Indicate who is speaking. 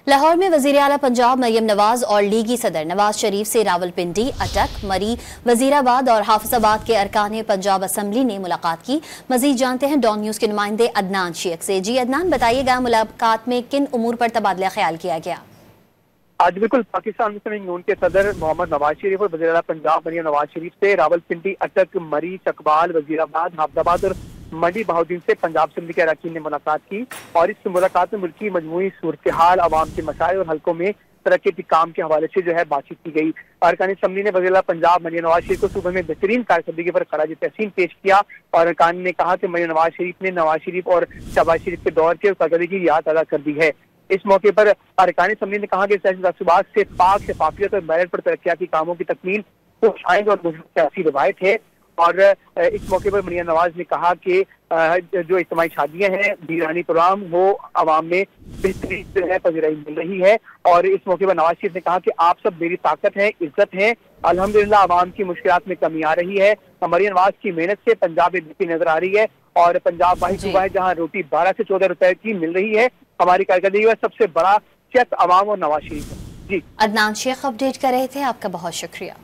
Speaker 1: लाहौर में वजीर आला पंजाब मरियम नवाज और लीगी सदर नवाज शरीफ से रावलपिंडी, अटक, मरी, वजीराबाद और हाफिजाबाद के अरकान पंजाब असम्बली ने मुलाकात की। मजीद जानते हैं डॉन न्यूज के नुमाइंदे अदनान शेख से। जी अदनान, बताइएगा मुलाकात में किन उमूर पर तबादला ख्याल किया गया?
Speaker 2: आज बिल्कुल पाकिस्तान मुस्लिम यूनियन के सदर मोहम्मद नवाज शरीफ और वज़ीर आला पंजाब मरियम नवाज शरीफ से रावलपिंडी, अटक, मरी, चकवाल, वजीराबाद, हाफिजाबाद और मंडी बहाउद्दीन से पंजाब असेंबली के अरकान ने मुलाकात की। और इस मुलाकात में मुल्क की मजमूई सूरत हाल, अवाम के मसाइल और हल्कों में तरक्की के काम के हवाले से बातचीत की गई। अरकान असेंबली ने वज़ीर आला पंजाब मरियम नवाज शरीफ को सूबे में बेहतरीन कारकर्दगी पर खराज तहसीन पेश किया और अरकान ने कहा कि मरियम नवाज शरीफ ने नवाज शरीफ और शहबाज शरीफ के दौर के कारकर्दगी की याद अदा कर दी है। इस मौके पर अरकान असेंबली ने कहा कि तहसीलदार से पाक शफाफियत और मेरिट पर तरक्याती कामों की तकमील को शायद और सियासी रवायत है। और इस मौके पर मरियम नवाज ने कहा कि जो इज्तिमाई शादियां हैं, दीरानी प्रोग्राम वो आवाम में बेहतरीन पजीराई मिल रही है। और इस मौके पर नवाज शरीफ ने कहा कि आप सब मेरी ताकत है, इज्जत है, अल्हम्दुलिल्लाह आवाम की मुश्किलात में कमी आ रही है। मरियम नवाज की मेहनत से पंजाब में बेहतरी नजर आ रही है और पंजाब वाहिद सूबा है जहाँ रोटी 12 से 14 रुपए की मिल रही है। हमारी कारकर्दगी का सबसे बड़ा शख्स अवाम और नवाज शरीफ है। जी
Speaker 1: अदनान शेख अपडेट कर रहे थे, आपका बहुत शुक्रिया।